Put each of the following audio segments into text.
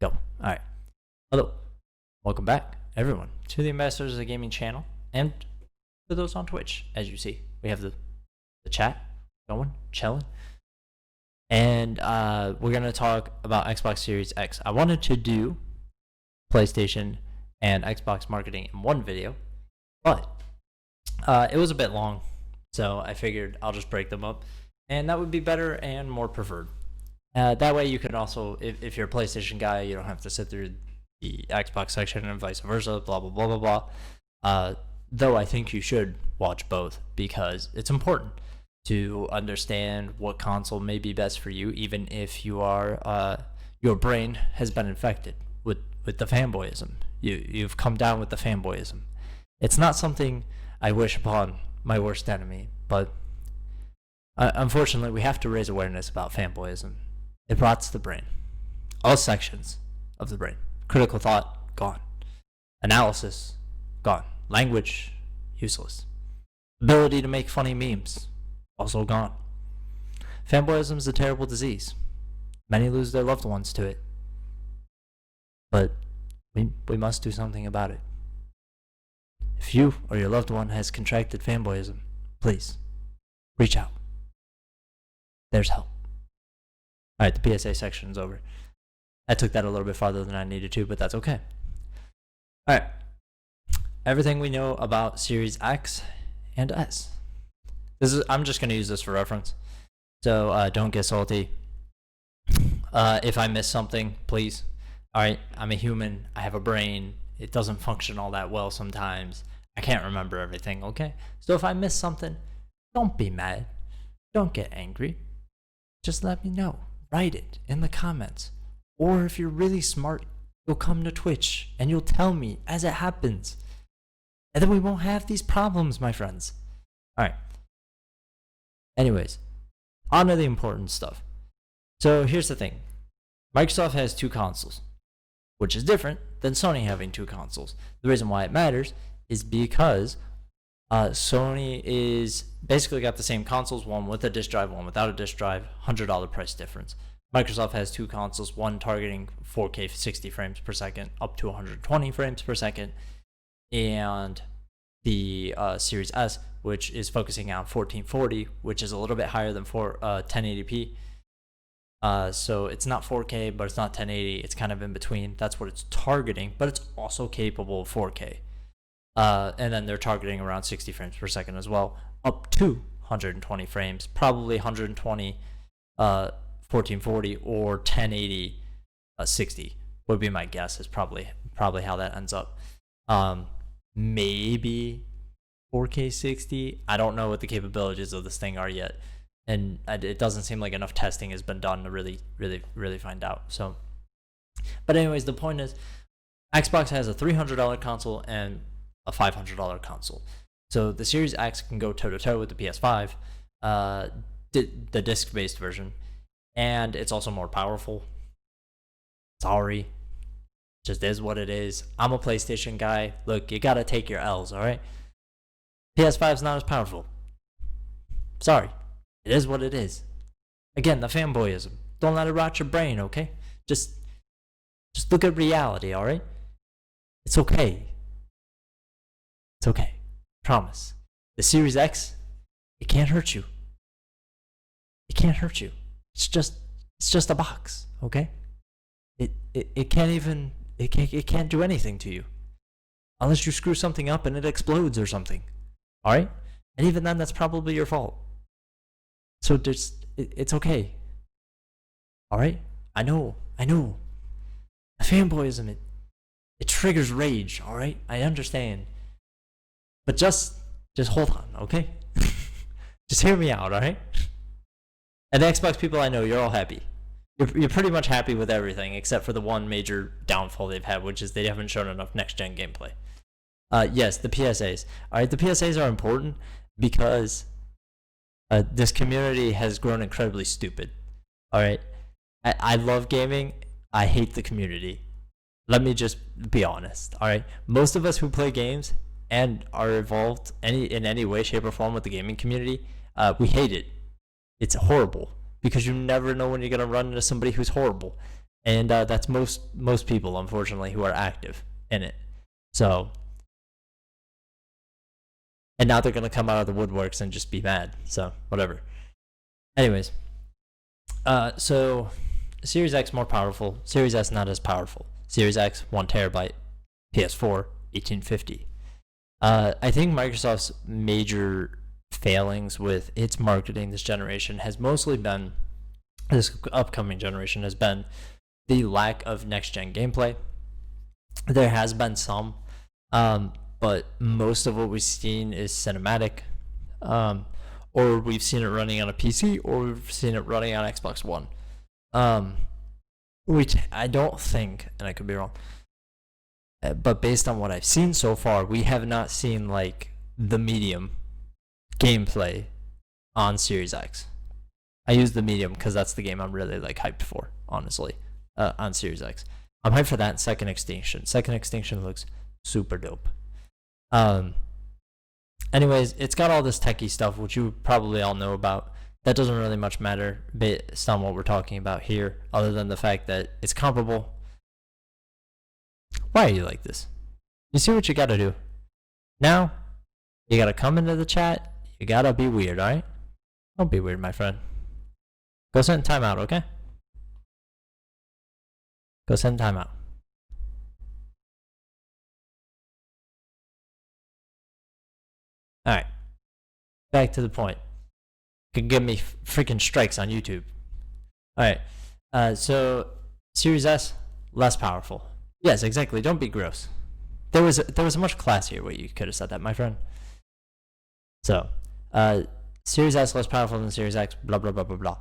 Go. All right. Hello. Welcome back, everyone, to the Ambassadors of the Gaming channel and to those on Twitch. As you see, we have the chat going, chilling. And we're going to talk about Xbox Series X. I wanted to do PlayStation and Xbox marketing in one video, but it was a bit long, so I figured I'll just break them up, and that would be better and more preferred. That way you can also, if you're a PlayStation guy, you don't have to sit through the Xbox section and vice versa, blah, blah, blah, blah, blah. Though I think you should watch both because it's important to understand what console may be best for you, even if you are, your brain has been infected with the fanboyism. You've come down with the fanboyism. It's not something I wish upon my worst enemy, but unfortunately we have to raise awareness about fanboyism. It rots the brain. All sections of the brain. Critical thought, gone. Analysis, gone. Language, useless. Ability to make funny memes, also gone. Fanboyism is a terrible disease. Many lose their loved ones to it. But we must do something about it. If you or your loved one has contracted fanboyism, please reach out. There's help. All right, the PSA section's over. I took that a little bit farther than I needed to, but that's okay. All right. Everything we know about Series X and S. I'm just going to use this for reference, so don't get salty. If I miss something, please. All right, I'm a human. I have a brain. It doesn't function all that well sometimes. I can't remember everything, okay? So if I miss something, don't be mad. Don't get angry. Just let me know. Write it in the comments. Or if you're really smart, you'll come to Twitch and you'll tell me as it happens. And then we won't have these problems, my friends. All right. Anyways, on to the important stuff. So here's the thing. Microsoft has two consoles, which is different than Sony having two consoles. The reason why it matters is because Sony is basically got the same consoles, one with a disk drive, one without a disk drive, $100 price difference. Microsoft has two consoles, one targeting 4K 60 frames per second up to 120 frames per second, and the Series S, which is focusing on 1440, which is a little bit higher than 1080p. So it's not 4K, but it's not 1080. It's kind of in between. That's what it's targeting, but it's also capable of 4K. And then they're targeting around 60 frames per second as well, up to 120 frames, probably 120 1440 or 1080 60 would be my guess. Is probably how that ends up. Maybe 4K 60. I don't know what the capabilities of this thing are yet, and it doesn't seem like enough testing has been done to really find out. So, but anyways, the point is, Xbox has a $300 console and a $500 console. So the Series X can go toe to toe with the PS5, the disc-based version, and it's also more powerful. Sorry, just is what it is. I'm a PlayStation guy. Look, you gotta take your L's, all right? PS5's not as powerful. Sorry, it is what it is. Again, the fanboyism. Don't let it rot your brain, okay? Just look at reality, all right? It's okay. It's okay. Promise. The Series X, it can't hurt you. It can't hurt you. It's just a box, okay? It can't do anything to you. Unless you screw something up and it explodes or something. All right? And even then, that's probably your fault. So it's okay. All right? I know. The fanboyism, it triggers rage, all right? I understand. But just hold on, okay? Just hear me out, all right? And the Xbox people, I know you're all happy. You're pretty much happy with everything except for the one major downfall they've had, which is they haven't shown enough next-gen gameplay. Yes, the PSAs. All right, the PSAs are important because this community has grown incredibly stupid. All right, I love gaming. I hate the community. Let me just be honest. All right, most of us who play games and are involved in any way, shape, or form with the gaming community, we hate it. It's horrible because you never know when you're gonna run into somebody who's horrible. and that's most people, unfortunately, who are active in it. So, and now they're gonna come out of the woodworks and just be mad. So whatever. Anyways, so Series X more powerful. Series S not as powerful. Series X 1 TB. PS4 1850. I think Microsoft's major failings with its marketing this generation has mostly been, this upcoming generation has been, the lack of next gen gameplay. There has been some, but most of what we've seen is cinematic, or we've seen it running on a PC, or we've seen it running on Xbox One. Which I don't think, and I could be wrong, but based on what I've seen so far, we have not seen like the medium gameplay on Series X. I use the medium because that's the game I'm really like hyped for, honestly, on Series X. I'm hyped for that and Second Extinction. Second Extinction looks super dope. Anyways, it's got all this techie stuff, which you probably all know about. That doesn't really much matter based on what we're talking about here, other than the fact that it's comparable. Why are you like this? You see what you gotta do. Now, you gotta come into the chat. You gotta be weird, alright? Don't be weird, my friend. Go send timeout, okay? Go send timeout. Alright. Back to the point. You can give me freaking strikes on YouTube. Alright. So, Series S, less powerful. Yes, exactly. Don't be gross. There was a much classier way you could have said that, my friend. So, Series S less powerful than Series X, blah, blah, blah, blah,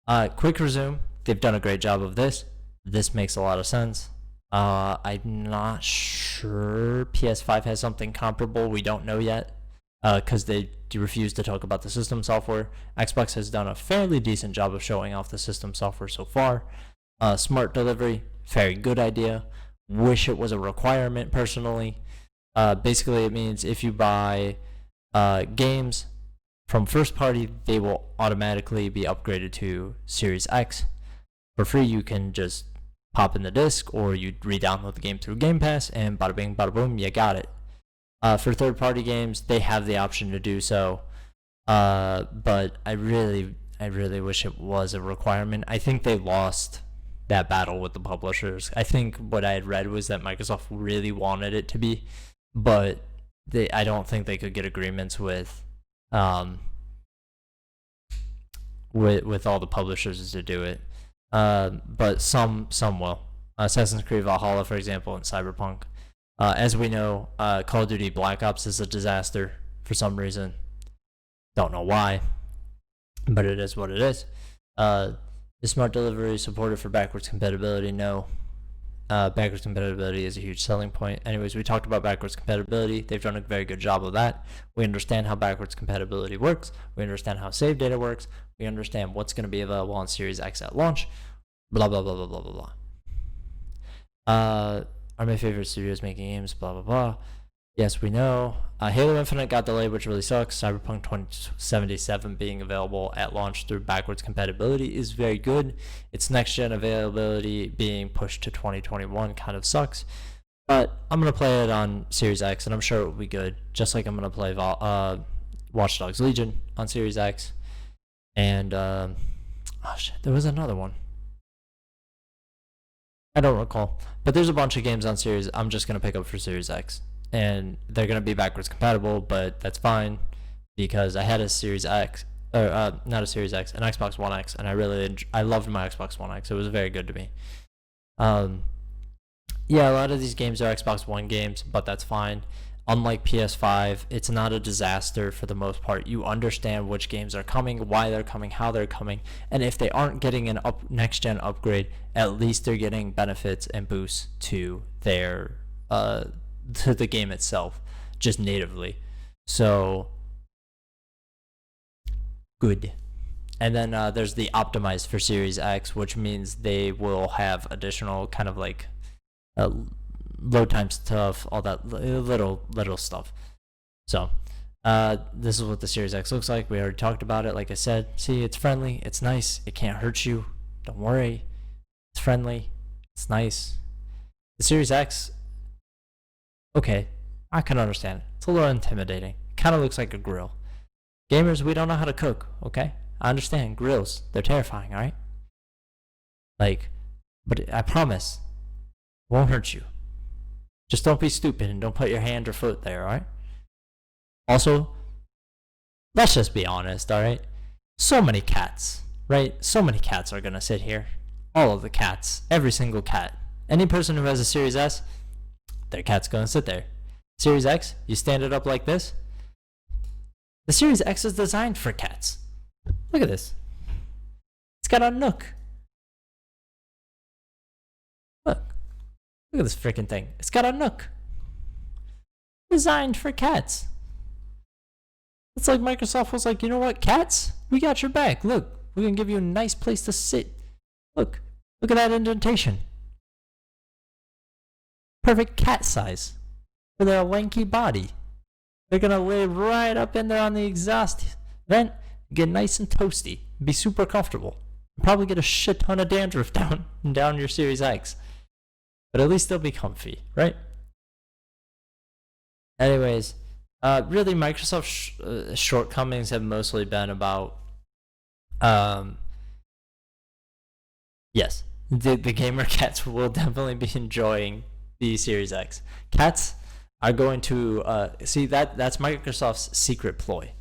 blah. Quick resume. They've done a great job of this. This makes a lot of sense. I'm not sure PS5 has something comparable. We don't know yet because they refuse to talk about the system software. Xbox has done a fairly decent job of showing off the system software so far. Smart delivery, very good idea. Wish it was a requirement, personally. Basically, it means if you buy games from first party, they will automatically be upgraded to Series X. For free, you can just pop in the disc, or you re-download the game through Game Pass, and bada bing, bada boom, you got it. For third party games, they have the option to do so, but I really wish it was a requirement. I think they lost that battle with the publishers. I think what I had read was that Microsoft really wanted it to be, but I don't think they could get agreements with all the publishers to do it. But some will. Assassin's Creed Valhalla, for example, and Cyberpunk. As we know, Call of Duty Black Ops is a disaster for some reason. Don't know why, but it is what it is. Is smart delivery supported for backwards compatibility? No. Backwards compatibility is a huge selling point. Anyways, we talked about backwards compatibility. They've done a very good job of that. We understand how backwards compatibility works. We understand how save data works. We understand what's going to be available on Series X at launch. Blah, blah, blah, blah, blah, blah, blah. Are my favorite studios making games? Blah, blah, blah. Yes, we know. Halo Infinite got delayed, which really sucks. Cyberpunk 2077 being available at launch through backwards compatibility is very good. Its next-gen availability being pushed to 2021 kind of sucks. But I'm going to play it on Series X, and I'm sure it will be good. Just like I'm going to play Watch Dogs Legion on Series X. And, oh shit, there was another one. I don't recall. But there's a bunch of games on Series I'm just going to pick up for Series X. And they're going to be backwards compatible, but that's fine because I had a Series X, or not a Series X, an Xbox One X, and I loved my Xbox One X. It was very good to me. Yeah, a lot of these games are Xbox One games, but that's fine. Unlike PS5, it's not a disaster for the most part. You understand which games are coming, why they're coming, how they're coming, and if they aren't getting an next-gen upgrade, at least they're getting benefits and boosts to their to the game itself, just natively. So good. And then there's the optimized for Series X, which means they will have additional kind of like load time stuff, all that little stuff. So this is what the Series X looks like. We already talked about it. Like I said, see, it's friendly, it's nice, it can't hurt you, don't worry, it's friendly, It's nice. The Series X, okay, I can understand. It's a little intimidating. Kind of looks like a grill. Gamers, we don't know how to cook, okay? I understand. Grills, they're terrifying, alright? Like, but I promise, it won't hurt you. Just don't be stupid and don't put your hand or foot there, alright? Also, let's just be honest, alright? So many cats, right? So many cats are gonna sit here. All of the cats. Every single cat. Any person who has a Series S, their cat's gonna sit there. Series X, you stand it up like this. The Series X is designed for cats. Look at this. It's got a nook. Look. Look at this freaking thing. It's got a nook. Designed for cats. It's like Microsoft was like, you know what, cats? We got your back. Look, we're going to give you a nice place to sit. Look. Look at that indentation. Perfect cat size for their lanky body. They're going to lay right up in there on the exhaust vent, get nice and toasty, be super comfortable. Probably get a shit ton of dandruff down your Series X. But at least they'll be comfy, right? Anyways, really Microsoft's shortcomings have mostly been about, yes, the gamer cats will definitely be enjoying the Series X. Cats are going to see that's Microsoft's secret ploy.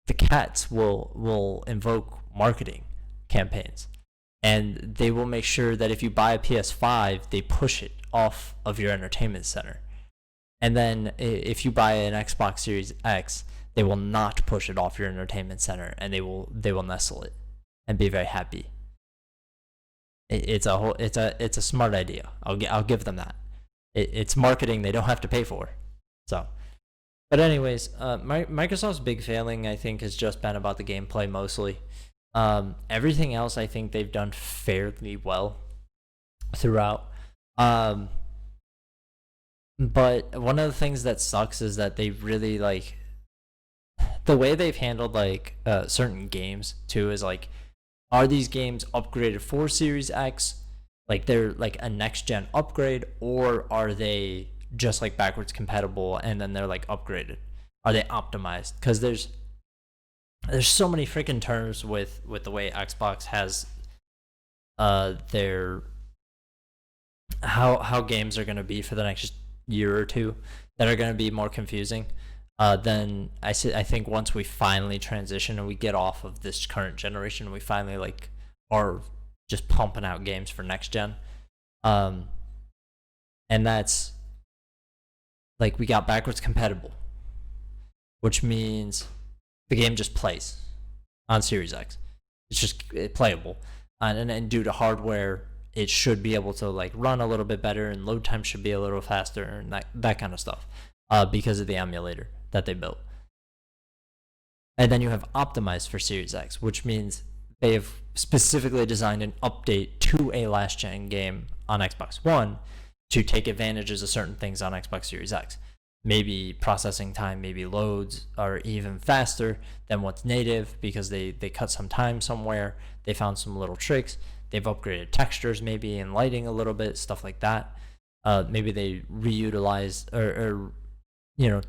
The cats will invoke marketing campaigns, and they will make sure that if you buy a PS5, they push it off of your entertainment center. And then if you buy an Xbox Series X, they will not push it off your entertainment center, and they will nestle it and be very happy. It's a smart idea. I'll give them that. It's marketing they don't have to pay for. So, but anyways, Microsoft's big failing, I think, has just been about the gameplay mostly. Everything else, I think they've done fairly well throughout. But one of the things that sucks is that they really, like, the way they've handled, like, certain games too is like, are these games upgraded for Series X? Like, they're like a next gen upgrade, or are they just like backwards compatible and then they're like upgraded? Are they optimized? Because there's so many freaking terms with the way Xbox has their how games are going to be for the next year or two that are going to be more confusing. Then I think once we finally transition and we get off of this current generation, we finally like are just pumping out games for next gen. And that's like, we got backwards compatible, which means the game just plays on Series X. It's just playable, and due to hardware, it should be able to like run a little bit better, and load time should be a little faster, and that kind of stuff, because of the emulator that they built. And then you have optimized for Series X, which means they have specifically designed an update to a last gen game on Xbox One to take advantages of certain things on Xbox Series X. Maybe processing time, maybe loads are even faster than what's native because they cut some time somewhere. They found some little tricks. They've upgraded textures maybe and lighting a little bit, stuff like that. Maybe they reutilized or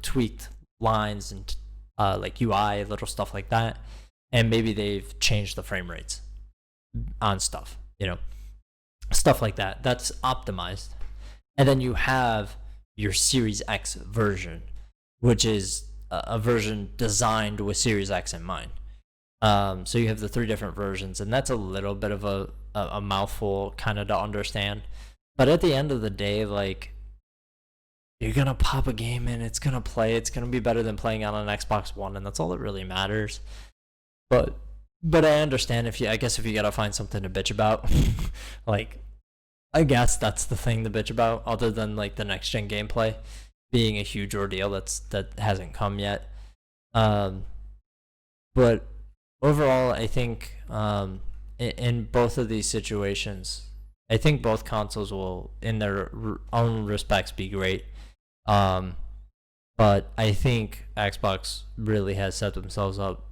tweaked lines and like UI, little stuff like that. And maybe they've changed the frame rates on stuff, stuff like that. That's optimized. And then you have your Series X version, which is a version designed with Series X in mind. So you have the 3 different versions, and that's a little bit of a mouthful kind of to understand. But at the end of the day, like, you're going to pop a game in, it's going to play, it's going to be better than playing on an Xbox One, and that's all that really matters. But I understand if you got to find something to bitch about. Like, I guess that's the thing to bitch about, other than like the next gen gameplay being a huge ordeal that hasn't come yet. But overall, I think in both of these situations, I think both consoles will, in their own respects, be great. But I think Xbox really has set themselves up.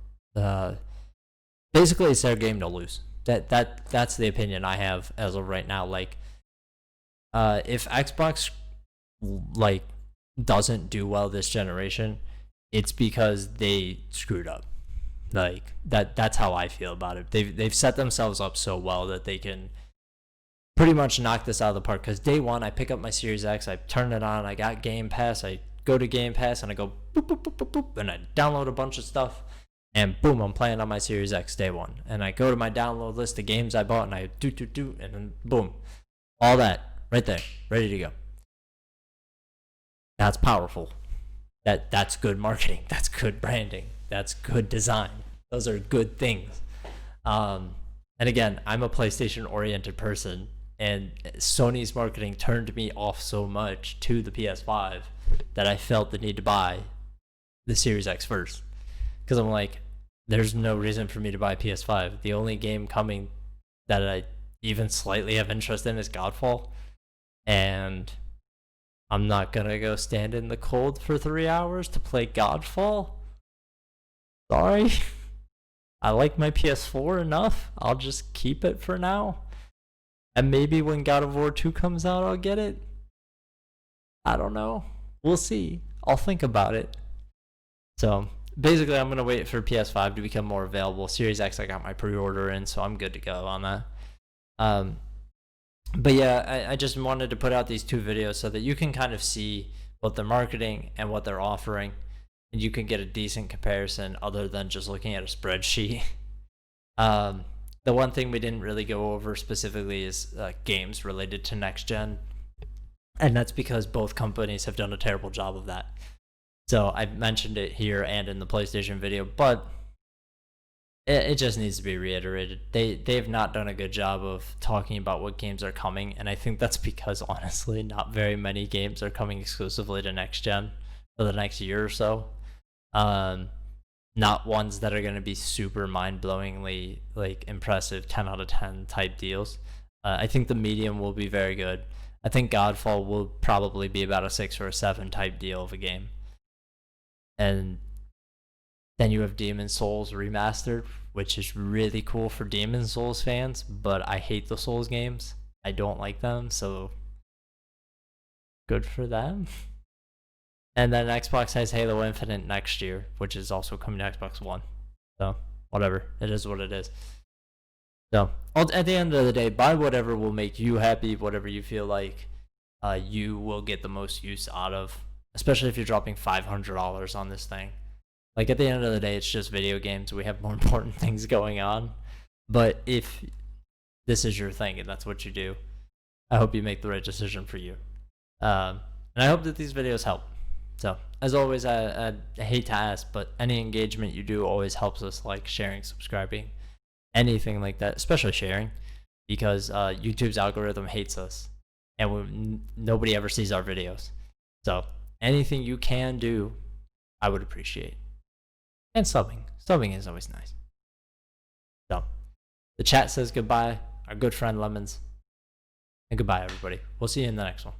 Basically, it's their game to lose. That's the opinion I have as of right now. Like, If Xbox like doesn't do well this generation, it's because they screwed up. Like that's how I feel about it. They've set themselves up so well that they can pretty much knock this out of the park. Because day one, I pick up my Series X, I turn it on, I got Game Pass, I go to Game Pass, and I go boop, boop, boop, boop, boop, and I download a bunch of stuff, and boom, I'm playing on my Series X day one. And I go to my download list of games I bought, and I do, and then boom, all that right there, ready to go. That's powerful. That's good marketing. That's good branding. That's good design. Those are good things. And again, I'm a PlayStation-oriented person, and Sony's marketing turned me off so much to the PS5 that I felt the need to buy the Series X first. Because I'm like, there's no reason for me to buy a PS5. The only game coming that I even slightly have interest in is Godfall. And I'm not going to go stand in the cold for 3 hours to play Godfall. Sorry. I like my PS4 enough. I'll just keep it for now. And maybe when God of War 2 comes out, I'll get it. I don't know. We'll see. I'll think about it. So basically, I'm going to wait for PS5 to become more available. Series X, I got my pre-order in, so I'm good to go on that. But yeah, I just wanted to put out these 2 videos so that you can kind of see what they're marketing and what they're offering. And you can get a decent comparison other than just looking at a spreadsheet. The one thing we didn't really go over specifically is games related to next gen. And that's because both companies have done a terrible job of that. So I've mentioned it here and in the PlayStation video, but it just needs to be reiterated. They've not done a good job of talking about what games are coming. And I think that's because, honestly, not very many games are coming exclusively to next gen for the next year or so. Not ones that are going to be super mind-blowingly like impressive 10 out of 10 type deals. I think the medium will be very good. I think Godfall will probably be about a 6 or a 7 type deal of a game. And then you have Demon's Souls Remastered, which is really cool for Demon's Souls fans, but I hate the Souls games. I don't like them, so good for them. And then Xbox has Halo Infinite next year, which is also coming to Xbox One. So, whatever. It is what it is. So, at the end of the day, buy whatever will make you happy, whatever you feel like you will get the most use out of, especially if you're dropping $500 on this thing. Like, at the end of the day, it's just video games. We have more important things going on. But if this is your thing and that's what you do, I hope you make the right decision for you. And I hope that these videos help. So, as always, I hate to ask, but any engagement you do always helps us, like sharing, subscribing, anything like that, especially sharing, because YouTube's algorithm hates us, and nobody ever sees our videos. So, anything you can do, I would appreciate. And subbing. Subbing is always nice. So, the chat says goodbye, our good friend Lemons, and goodbye, everybody. We'll see you in the next one.